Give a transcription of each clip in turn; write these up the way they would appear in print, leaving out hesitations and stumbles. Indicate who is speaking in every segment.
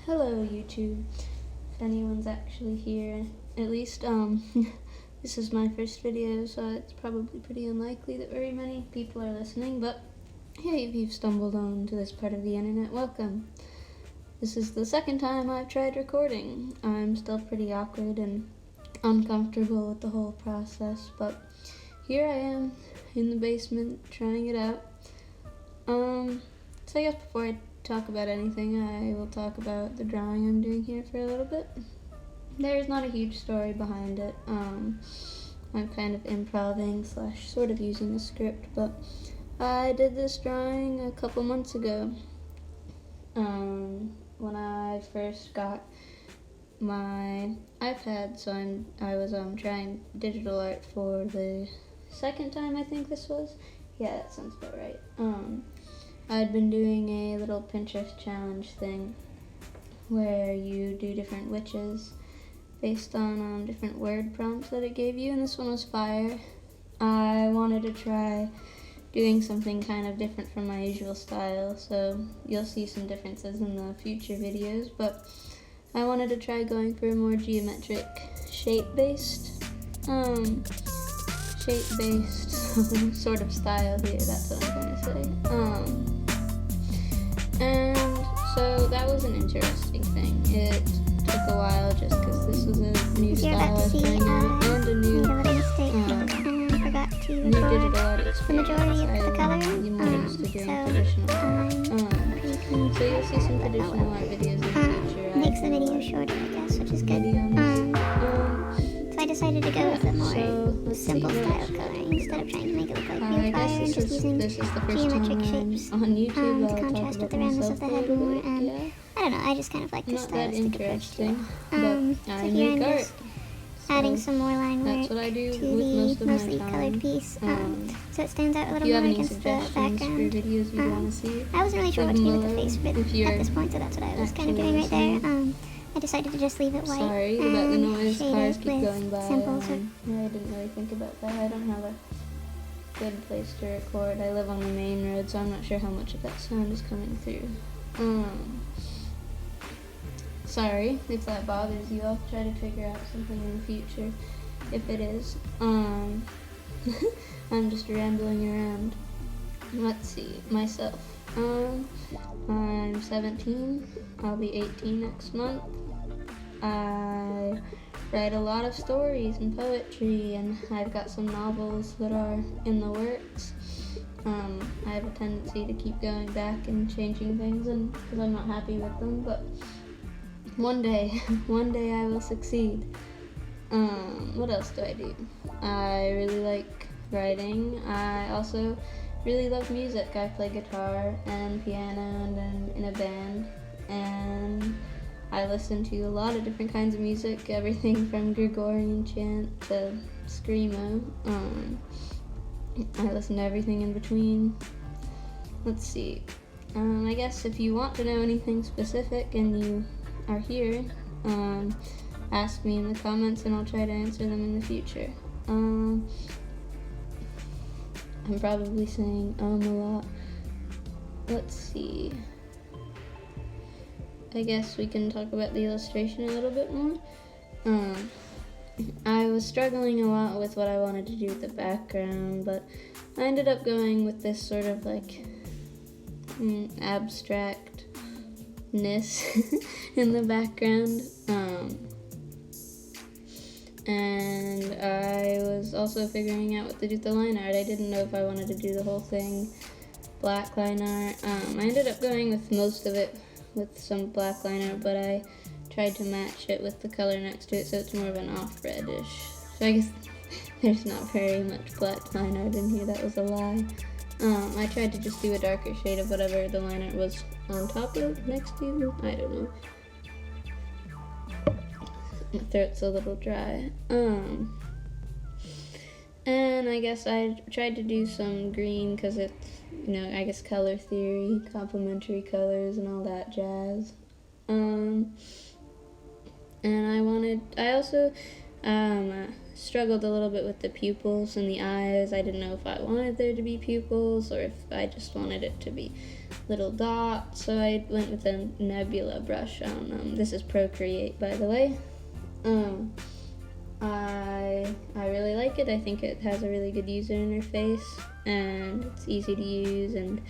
Speaker 1: Hello YouTube, if anyone's actually here. At least, this is my first video, so it's probably pretty unlikely that very many people are listening, but hey, if you've stumbled on to this part of the internet, welcome. This is the second time I've tried recording. I'm still pretty awkward and uncomfortable with the whole process, but here I am in the basement trying it out. So I guess before I talk about anything, I will talk about the drawing I'm doing here for a little bit. There's not a huge story behind it. I'm kind of improvising / sort of using a script, but I did this drawing a couple months ago. When I first got my iPad, so I was trying digital art for the second time, I think this was. Yeah, that sounds about right. I'd been doing a little Pinterest challenge thing where you do different witches based on different word prompts that it gave you, and this one was fire. I wanted to try doing something kind of different from my usual style, so you'll see some differences in the future videos, but I wanted to try going for a more geometric shape-based sort of style here, that's what I'm trying to say. And so that was an interesting thing. It took a while just because this was a new style I was trying out and a new
Speaker 2: forgot to
Speaker 1: new digital art experience.
Speaker 2: the majority of the coloring.
Speaker 1: I'm more used to doing traditional art. So you'll see some traditional art videos in the future.
Speaker 2: Makes the video shorter, I guess, which is good. So I decided to go with a more simple style coloring instead of trying to make it look like real fire and just using geometric shapes
Speaker 1: on YouTube,
Speaker 2: to contrast with the roundness of the head more. And I don't know, I just kind of like this
Speaker 1: not that
Speaker 2: stylistic approach to it.
Speaker 1: interesting, but I
Speaker 2: So here
Speaker 1: make
Speaker 2: I'm
Speaker 1: art.
Speaker 2: just adding some more line work
Speaker 1: That's what I do
Speaker 2: to
Speaker 1: with most
Speaker 2: the
Speaker 1: of my
Speaker 2: mostly
Speaker 1: time.
Speaker 2: colored piece, so it stands out a
Speaker 1: If
Speaker 2: little
Speaker 1: you have
Speaker 2: more
Speaker 1: any
Speaker 2: against the
Speaker 1: suggestions for
Speaker 2: background.
Speaker 1: videos you want to see,
Speaker 2: I wasn't really sure what to do with the face bit
Speaker 1: if you're
Speaker 2: at this point, so that's what I was kind of doing right there. I decided to just leave it white
Speaker 1: sorry
Speaker 2: and
Speaker 1: about the noise.
Speaker 2: shade
Speaker 1: Cars
Speaker 2: it
Speaker 1: keep
Speaker 2: with
Speaker 1: going by.
Speaker 2: simple
Speaker 1: I didn't really think about that. I don't have a good place to record. I live on the main road, so I'm not sure how much of that sound is coming through. Sorry if that bothers you. I'll try to figure out something in the future if it is. I'm just rambling around. Let's see, myself. I'm 17. I'll be 18 next month. I write a lot of stories and poetry, and I've got some novels that are in the works. I have a tendency to keep going back and changing things because I'm not happy with them, but one day I will succeed. What else do I do? I really like writing. I also really love music. I play guitar and piano and I'm in a band, and I listen to a lot of different kinds of music, everything from Gregorian chant to screamo. I listen to everything in between. Let's see. I guess if you want to know anything specific and you are here, ask me in the comments and I'll try to answer them in the future. I'm probably saying a lot. Let's see. I guess we can talk about the illustration a little bit more. I was struggling a lot with what I wanted to do with the background, but I ended up going with this sort of like abstractness in the background. And I was also figuring out what to do with the line art. I didn't know if I wanted to do the whole thing black line art. I ended up going with most of it with some black line art, but I tried to match it with the color next to it so it's more of an off reddish. So I guess there's not very much black line art in here, that was a lie. I tried to just do a darker shade of whatever the line art was on top of, next to, I don't know. My throat's a little dry. And I guess I tried to do some green because it's, I guess color theory, complementary colors and all that jazz. And I also struggled a little bit with the pupils and the eyes. I didn't know if I wanted there to be pupils or if I just wanted it to be little dots, so I went with a Nebula brush on this is Procreate, by the way. I really like it. I think it has a really good user interface and it's easy to use, and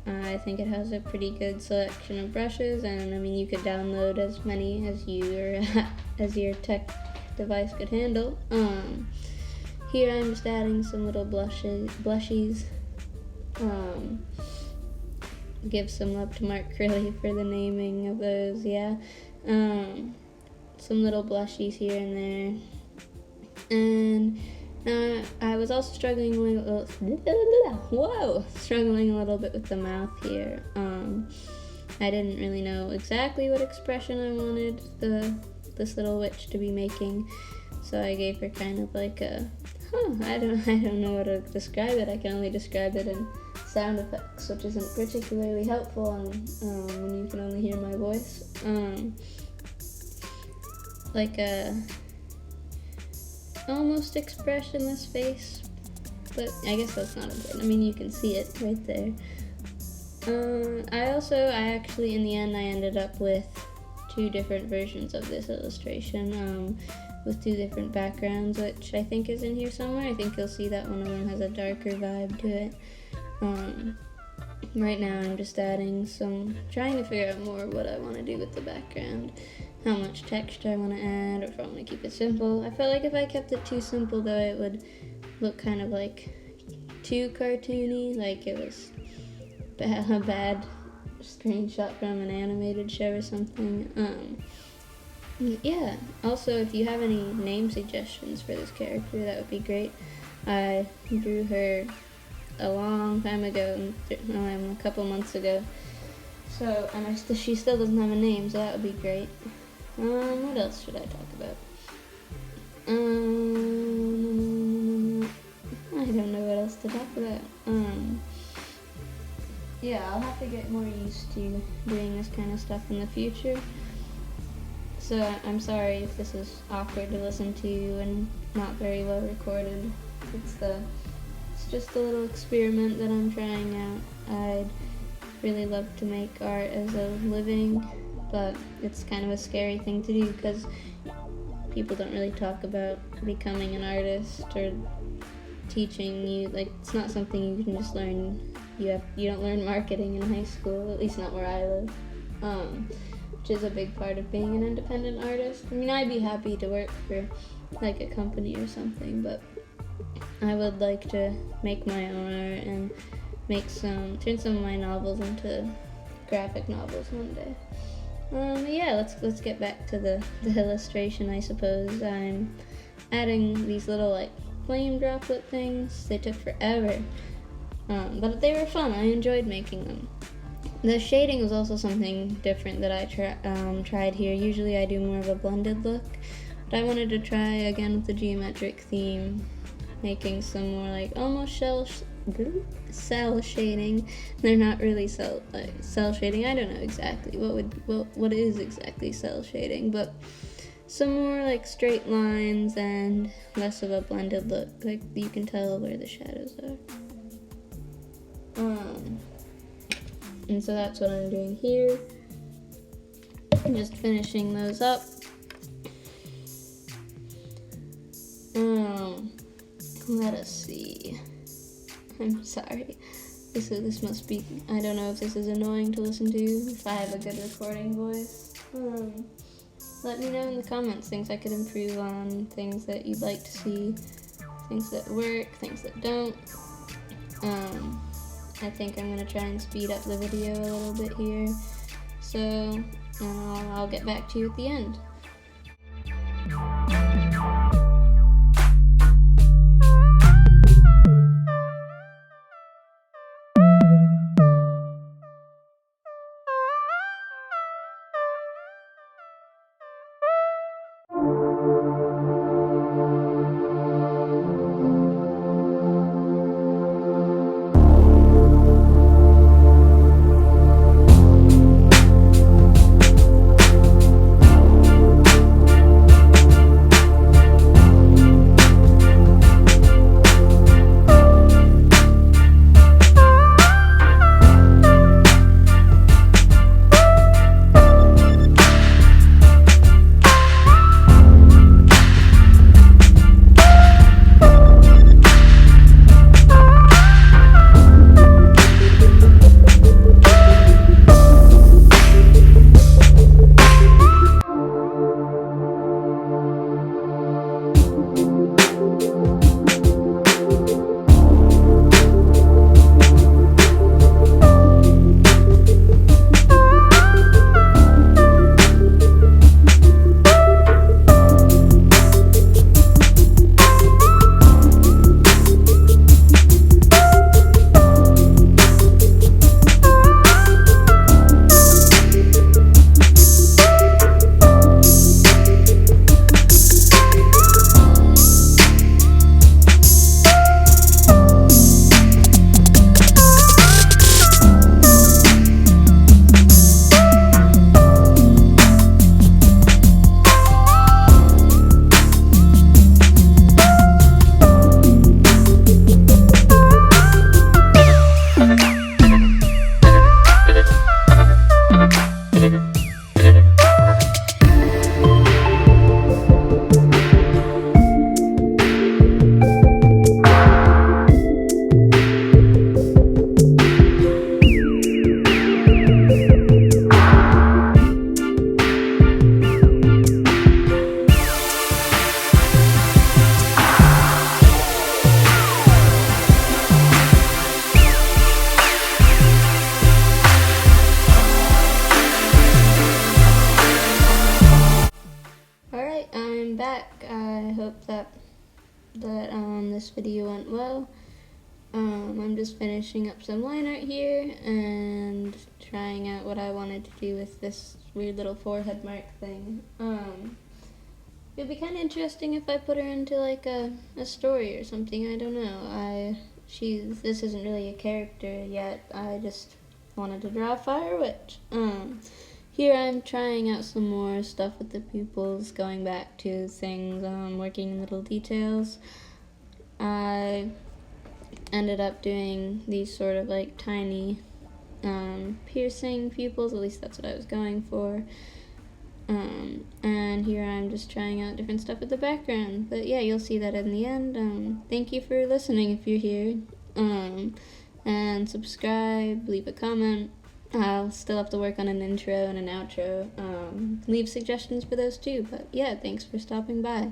Speaker 1: I think it has a pretty good selection of brushes, and I mean you could download as many as as your tech device could handle. Here I'm just adding some little blushies. Give some love to Mark Crilly for the naming of those, yeah. Some little blushies here and there. And I was also struggling a little bit with the mouth here. I didn't really know exactly what expression I wanted this little witch to be making, so I gave her kind of like a I don't know how to describe it. I can only describe it in sound effects, which isn't particularly helpful when you can only hear my voice. Like a almost expressionless face, but I guess that's not important. I mean, you can see it right there. I actually, in the end, I ended up with 2 different versions of this illustration, with 2 different backgrounds, which I think is in here somewhere. I think you'll see that one of them has a darker vibe to it. Right now I'm just adding trying to figure out more what I want to do with the background, how much texture I want to add, or if I want to keep it simple. I felt like if I kept it too simple, though, it would look kind of like too cartoony, like it was a bad screenshot from an animated show or something. Yeah, also if you have any name suggestions for this character, that would be great. I drew her a long time ago, a couple months ago, so she still doesn't have a name, so that would be great. What else should I talk about? I don't know what else to talk about. Yeah, I'll have to get more used to doing this kind of stuff in the future. So I'm sorry if this is awkward to listen to and not very well recorded. It's just a little experiment that I'm trying out. I'd really love to make art as a living, but it's kind of a scary thing to do because people don't really talk about becoming an artist or teaching you. Like, it's not something you can just learn. You don't learn marketing in high school, at least not where I live, which is a big part of being an independent artist. I mean, I'd be happy to work for like a company or something, but I would like to make my own art and turn some of my novels into graphic novels one day. Yeah, let's get back to the illustration, I suppose. I'm adding these little like flame droplet things. They took forever, but they were fun. I enjoyed making them. The shading was also something different that I tried here. Usually I do more of a blended look, but I wanted to try again with the geometric theme, making some more like almost cell shading. They're not really cell shading. I don't know exactly what is exactly cell shading, but some more like straight lines and less of a blended look. Like you can tell where the shadows are. And so that's what I'm doing here. I'm just finishing those up. Let us see. I'm sorry. This must be, I don't know if this is annoying to listen to, if I have a good recording voice. Let me know in the comments things I could improve on, things that you'd like to see, things that work, things that don't. I think I'm going to try and speed up the video a little bit here, so I'll get back to you at the end. back. I hope that this video went well. I'm just finishing up some line art here and trying out what I wanted to do with this weird little forehead mark thing. It'd be kind of interesting if I put her into like a story or something. I don't know. This isn't really a character yet. I just wanted to draw a fire witch. Here I'm trying out some more stuff with the pupils, going back to things, working in little details. I ended up doing these sort of like tiny piercing pupils, at least that's what I was going for. And here I'm just trying out different stuff with the background. But yeah, you'll see that in the end. Thank you for listening if you're here. And subscribe, leave a comment. I'll still have to work on an intro and an outro. Leave suggestions for those too. But yeah, thanks for stopping by.